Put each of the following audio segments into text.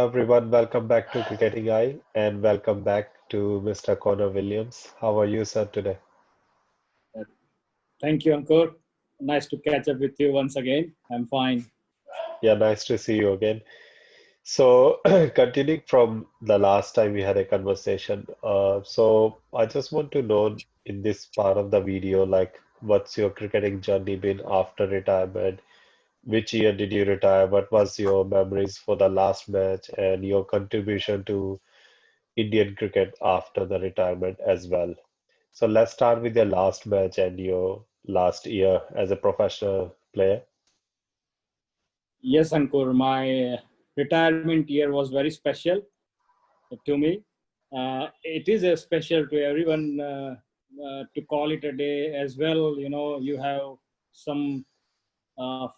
Hello everyone, welcome back to Cricketing Eye and welcome back to Mr. Connor Williams. How are you, sir, today? Uh, Thank you, Ankur. Nice to catch up with you once again. I'm fine. Yeah, nice to see you again. So, continuing from the last time we had a conversation, I just want to know in this part of the video, like, what's your cricketing journey been after retirement? Which year did you retire? What was your memories for the last match and your contribution to Indian cricket after the retirement as well? So let's start with your last match and your last year as a professional player. Yes, Ankur, my retirement year was very special to me. It is a special to everyone to call it a day as well. You know, you have some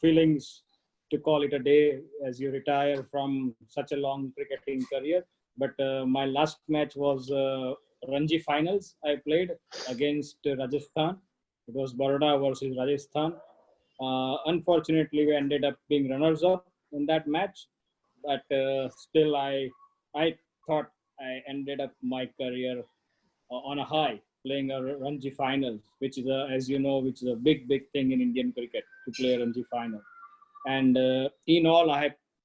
feelings to call it a day as you retire from such a long cricketing career. But my last match was Ranji finals. I played against Rajasthan. It was Baroda versus Rajasthan. Unfortunately, we ended up being runners-up in that match. But still, I thought I ended up my career on a high, playing a Ranji finals, which is as you know, which is a big thing in Indian cricket to play a Ranji final. And in all,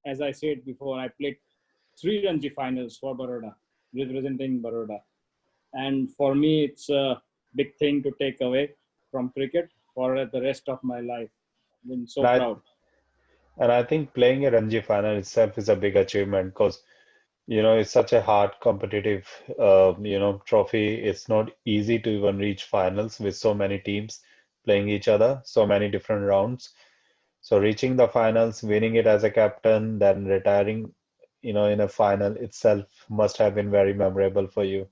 as I said before, I played three Ranji finals for Baroda, representing Baroda. And for me, it's a big thing to take away from cricket for the rest of my life. I've been so And I proud. and I think playing a Ranji final itself is a big achievement because it's such a hard competitive trophy. It's not easy to even reach finals with so many teams playing each other, so many different rounds. So reaching the finals, winning it as a captain, then retiring, in a final itself must have been very memorable for you.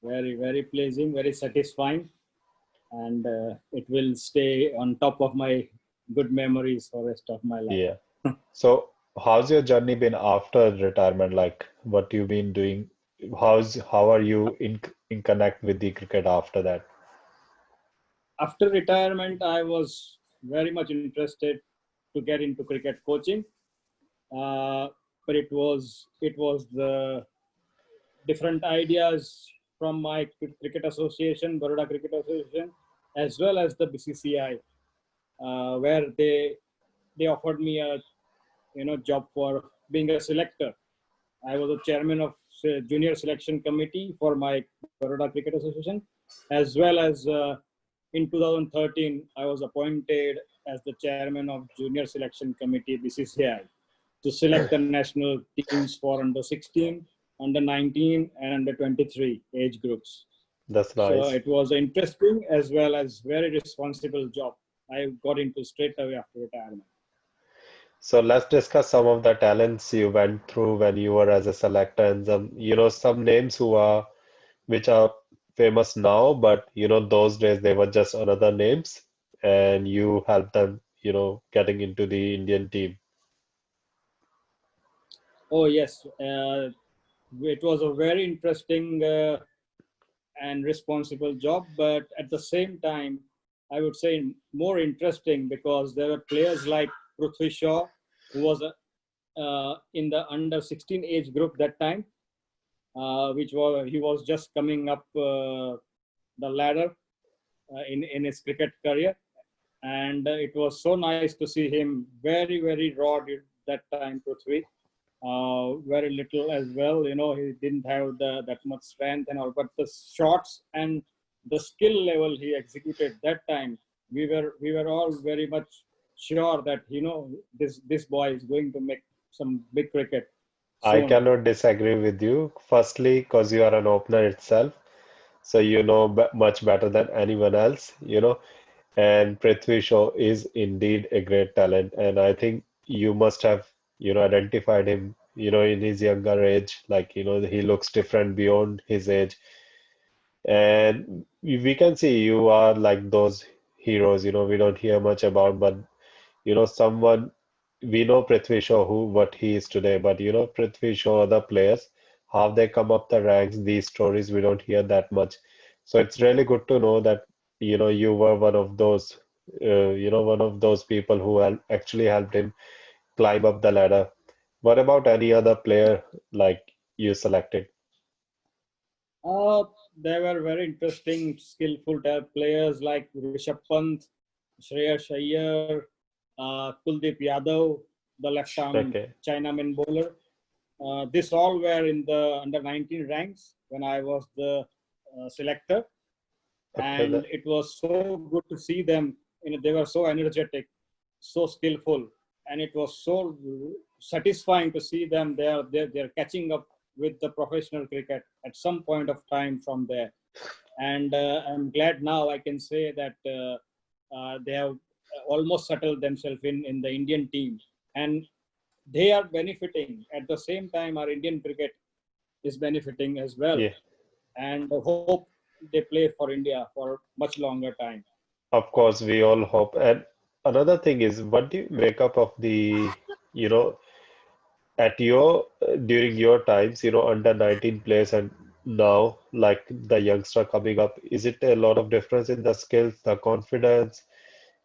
Very pleasing, very satisfying, and it will stay on top of my good memories for rest of my life. Yeah. So, how's your journey been after retirement? Like, what you've been doing? How are you in connect with the cricket after that? After retirement, I was very much interested to get into cricket coaching, uh, but it was the different ideas from my cricket association, Baroda Cricket Association, as well as the BCCI, where they offered me a job for being a selector. I was a chairman of junior selection committee for my Baroda Cricket Association, as well as in 2013 I was appointed as the chairman of junior selection committee BCCI to select the national teams for under 16, under 19, and under 23 age groups. That's So nice. it was interesting as well as very responsible job. I got into straight away after retirement. So let's discuss some of the talents you went through when you were as a selector and some names which are famous now, but those days they were just another names and you helped them, getting into the Indian team. Oh yes, it was a very interesting and responsible job, but at the same time, I would say more interesting because there were players like Prithvi Shaw, who was in the under 16 age group that time, which was he was just coming up the ladder in his cricket career, and it was so nice to see him very raw at that time, Prithvi. Very little as well. You know, he didn't have that much strength and all, but the shots and the skill level he executed that time, we were all very much sure that this boy is going to make some big cricket I soon. cannot disagree with you. Firstly, because you are an opener itself, so you know much better than anyone else, And Prithvi Shaw is indeed a great talent, and I think you must have, identified him, in his younger age, like, he looks different beyond his age. And we can see you are like those heroes, we don't hear much about, but someone we know Prithvi Shaw who what he is today, but Prithvi Shaw, other players, how they come up the ranks, these stories we don't hear that much. So it's really good to know that you were one of those one of those people who actually helped him climb up the ladder. What about any other player like you selected? Uh, there were very interesting, skillful players like Rishabh Pant, Shreyas Iyer, Kuldeep Yadav, the left-arm Okay. Chinaman bowler. This all were in the under 19 ranks when I was the selector, Okay. and it was so good to see them. They were so energetic, so skillful, and it was so satisfying to see them. They're catching up with the professional cricket at some point of time from there, and I'm glad now I can say that they have almost settled themselves in the Indian team, and they are benefiting at the same time. Our Indian cricket is benefiting as well, Yeah. and hope they play for India for much longer time. Of course, we all hope. And another thing is, what do you make up of the, you know, at your during your times, under 19 players and now, like the youngster coming up, is it a lot of difference in the skills, the confidence,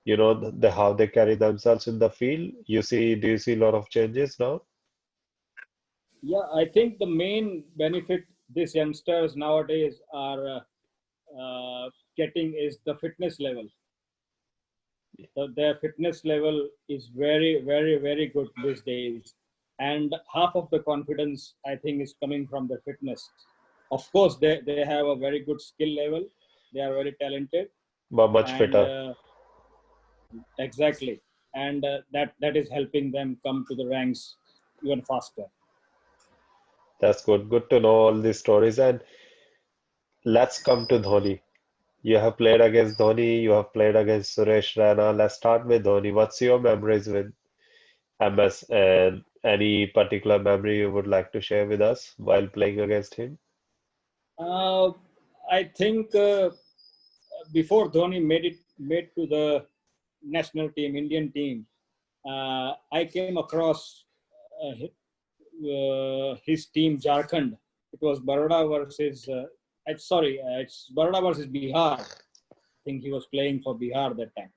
the how they carry themselves in the field? Do you see a lot of changes now? Yeah, I think the main benefit these youngsters nowadays are getting is the fitness level. So their fitness level is very, very, very good these days. And half of the confidence, I think, is coming from their fitness. Of course, they have a very good skill level. They are very talented. But much And fitter. exactly. And that is helping them come to the ranks even faster. That's good. Good to know all these stories. And let's come to Dhoni. You have played against Dhoni, you have played against Suresh Raina. Let's start with Dhoni. What's your memories with MS and any particular memory you would like to share with us while playing against him? Uh, I think before Dhoni made to the national team, Indian team, I came across his team Jharkhand. It was Baroda versus it's Baroda versus Bihar. I think he was playing for Bihar that time.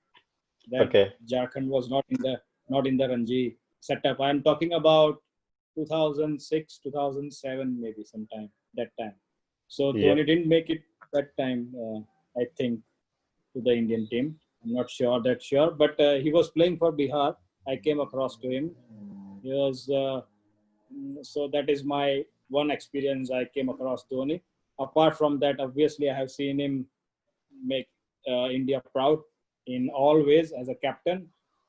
That Okay. Jharkhand was not in the Ranji setup. I'm talking about 2006, 2007, maybe sometime that time. So Yeah. Dhoni didn't make it that time. I think to the Indian team. I'm not sure that sure, but he was playing for Bihar. I came across to him. He was so that is my one experience. I came across Dhoni. Apart from that, obviously, I have seen him make India proud in all ways as a captain,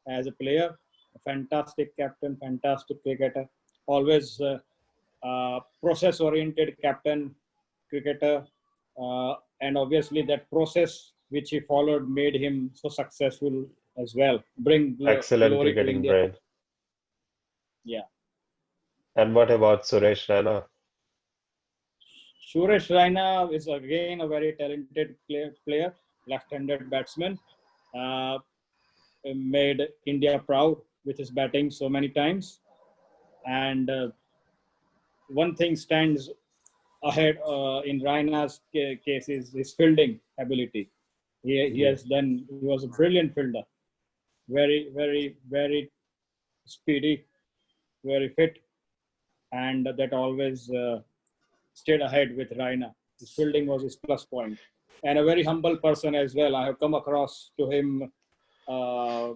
as a player, a fantastic captain, fantastic cricketer, always process-oriented captain, cricketer, and obviously that process which he followed made him so successful as well. Bring Excellent glory to cricketing India. brain. Yeah. And what about Suresh Raina? Suresh Raina is again a very talented player, left-handed batsman. Uh, made India proud with his batting so many times. And one thing stands ahead in Raina's case is his fielding ability. Yeah. He was a brilliant fielder, very, very, very speedy, very fit, and that always stayed ahead with Raina. His fielding was his plus point, and a very humble person as well. I have come across to him uh,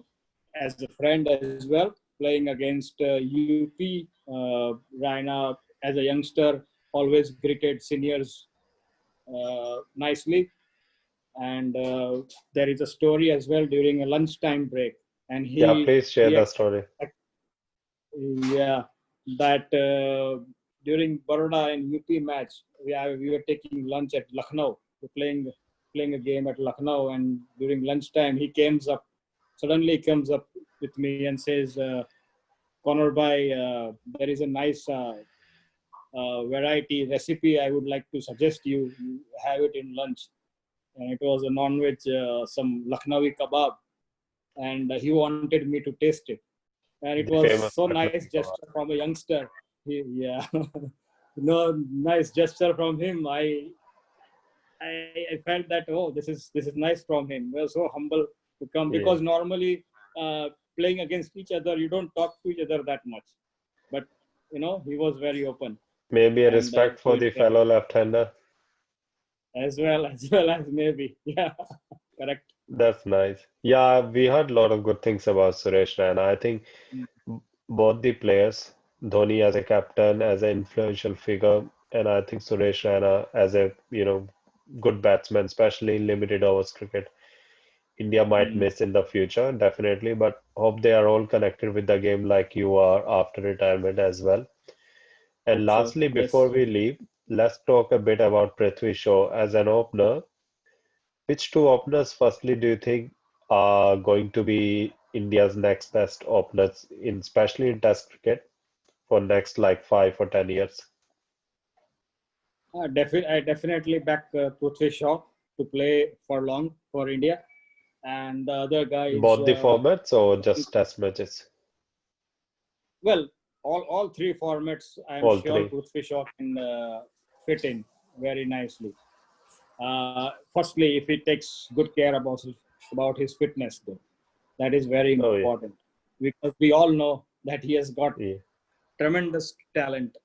as a friend as well, playing against UP. Raina, as a youngster, always greeted seniors nicely. And there is a story as well during a lunchtime break. And Yeah, please share he the story. yeah, that during Baroda and UP match, we were taking lunch at Lucknow. We're playing a game at Lucknow, and during lunchtime, he comes up with me and says, "Conor bhai, there is a nice variety recipe I would like to suggest you have it in lunch." And it was a non-veg, some Lucknowi kebab, and he wanted me to taste it, and it The was famous so Lucknow nice kebab. gesture from a youngster. Yeah, no, nice gesture from him. I felt that, oh, this is nice from him. We're so humble to come, Yeah. because normally playing against each other, you don't talk to each other that much. But he was very open, Maybe a and respect to for his the game fellow left-hander. as well as maybe. Yeah, correct. That's nice. Yeah, we heard a lot of good things about Suresh Raina. I think Mm, both the players, Dhoni as a captain, as an influential figure, and I think Suresh Raina as a, good batsman, especially in limited overs cricket. India might mm. miss in the future, definitely, but hope they are all connected with the game like you are after retirement as well. And Hope so. lastly, before Yes. we leave, let's talk a bit about Prithvi Shaw as an opener. Which two openers, firstly, do you think are going to be India's next best openers in especially in Test cricket for next like 5 or 10 years? I definitely back Prithvi Shaw to play for long for India, and the other guy is Both the formats or just Test matches? well, all three formats. I am All sure three. Prithvi Shaw can fit in very nicely. Firstly, if he takes good care about his fitness, though, that is very Oh yeah, important because we all know that he has got yeah, tremendous talent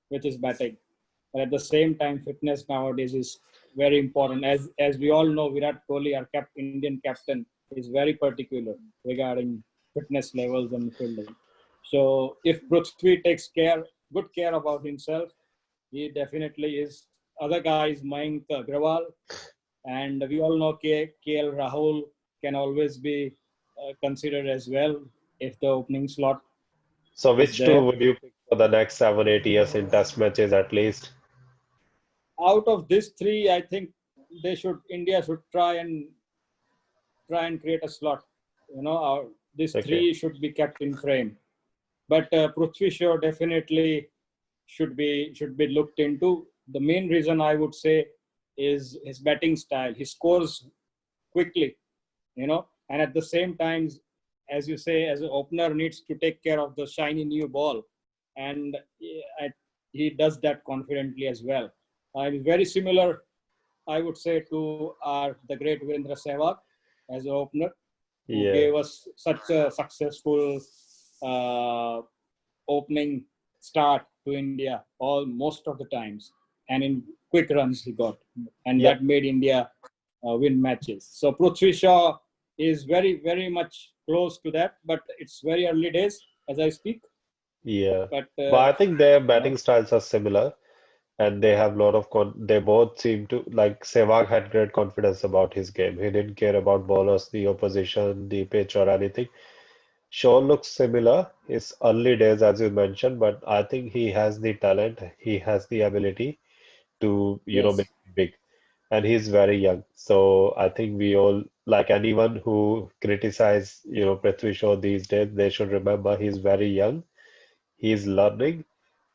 with his batting. But at the same time, fitness nowadays is very important. As we all know, Virat Kohli, our Indian captain, is very particular regarding fitness levels and fielding. So if Prithvi takes good care about himself, he definitely is. Other guys, Mayank Agrawal, and we all know KL Rahul can always be considered as well if the opening slot So is which two there. would you pick for the next 7, 8 years in Test matches at least? Out of these three, I think India should try and create a slot. These Okay. three should be kept in frame. But Prithvi Shaw definitely should be looked into. The main reason I would say is his batting style. He scores quickly, and at the same time, as you say, as an opener needs to take care of the shiny new ball, and he does that confidently as well. It's very similar, I would say, to the great Virendra Sehwag as an opener, who Yeah. gave us such a successful uh, opening start to India all most of the times, and in quick runs he got, and Yep. that made India win matches. So Prithvi Shaw is very very much close to that, but it's very early days as I speak. Yeah. But But I think their you know, batting styles are similar and they have a lot of they both seem to like Sehwag had great confidence about his game. He didn't care about bowlers, the opposition, the pitch or anything. Shaw looks similar. It's early days as you mentioned, but I think he has the talent, he has the ability to, make yes, it big. And he's very young. So I think we all, like anyone who criticize, Prithvi Shaw these days, they should remember he's very young. He's learning,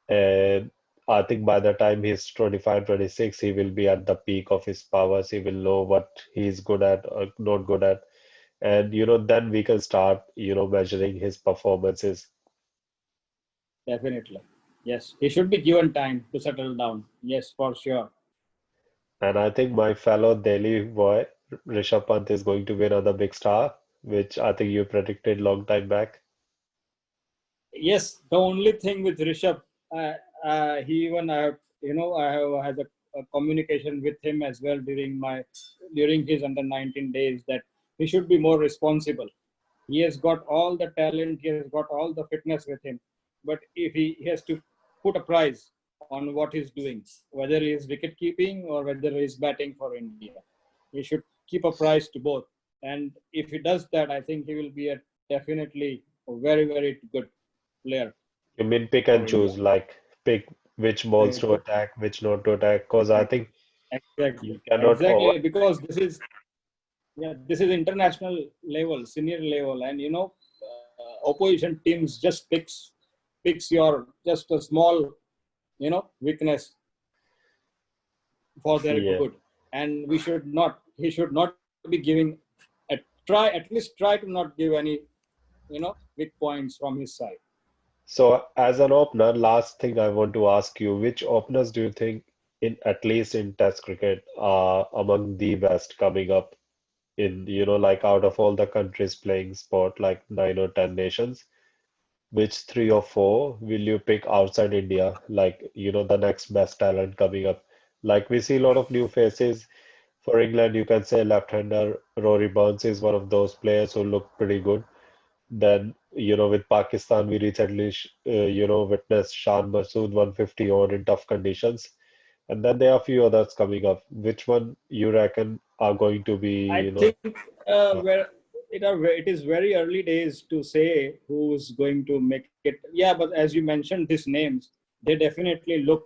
and I think by the time he's 25, 26, he will be at the peak of his powers. He will know what he's good at or not good at. And, then we can start, measuring his performances. definitely, yes, he should be given time to settle down. Yes, for sure. And I think my fellow Delhi boy, Rishabh Pant, is going to be another big star, which I think you predicted long time back. Yes, the only thing with Rishabh, he even I have had a communication with him as well during his under 19 days that he should be more responsible. He has got all the talent, he has got all the fitness with him, but if he has to put a price on what he's doing, whether he is wicket keeping or whether he is batting for India, he should keep a price to both. And if he does that, I think he will be definitely a very very good player You mean pick and for India. choose, like pick which balls to attack, which not to attack, because I think you Exactly, cannot over. exactly, because this is international level, senior level, and opposition teams just picks your just a small weakness for their Yeah. good, and he should not be giving at least try to not give any weak points from his side. So, as an opener, last thing I want to ask you, which openers do you think, in at least in Test cricket, are among the best coming up in, like out of all the countries playing sport, like 9 or 10 nations? which three or four will you pick outside India? Like, the next best talent coming up. Like we see a lot of new faces. For England, you can say left-hander Rory Burns is one of those players who look pretty good. Then, with Pakistan, we recently, witnessed Shan Masood 150 on in tough conditions. And then there are a few others coming up. Which one you reckon are going to be, I think where it is very early days to say who's going to make it. Yeah, but as you mentioned these names, they definitely look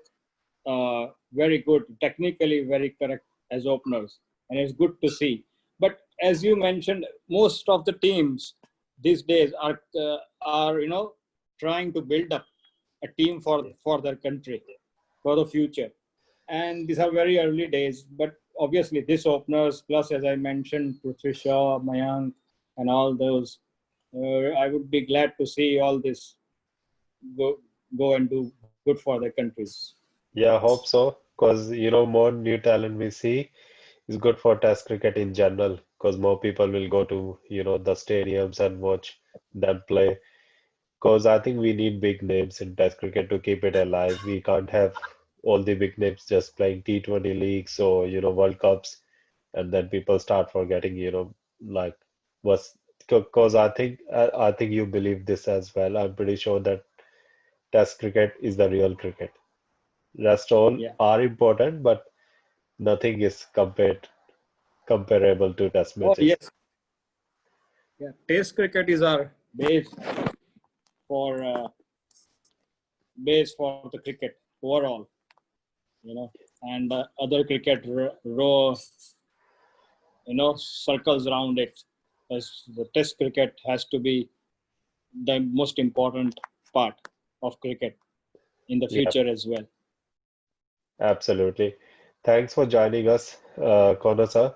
very good, technically very correct as openers, and it's good to see. But as you mentioned, most of the teams these days are trying to build up a team for their country for the future, and these are very early days. But obviously, this openers plus, as I mentioned, Prithvi Shaw, Mayank, and all those, I would be glad to see all this go go and do good for their countries. Yeah, I hope so. Because, more new talent we see is good for Test cricket in general. Because more people will go to, the stadiums and watch them play. Because I think we need big names in Test cricket to keep it alive. We can't have all the big names just playing T20 leagues or, World Cups, and then people start forgetting, like what's because I think you believe this as well. I'm pretty sure that Test cricket is the real cricket. Rest all Yeah. are important, but nothing is comparable to Test Oh matches. yes. Yeah. Test cricket is our for uh, base for the cricket overall. You know, and other cricket row circles around it. As the Test cricket has to be the most important part of cricket in the Yeah, future as well. absolutely. Thanks for joining us, Connor sir,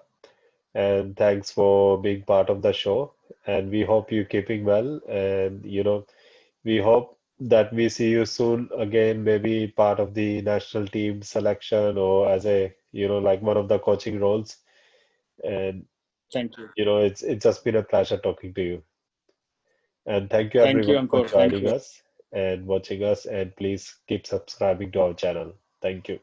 and thanks for being part of the show. And we hope you're keeping well. And we hope that we see you soon again, maybe part of the national team selection or as a, like one of the coaching roles. And Thank you. it's just been a pleasure talking to you. And thank you Thank you, everyone for Ankur. Thank joining you. us and watching us. And please keep subscribing to our channel. Thank you.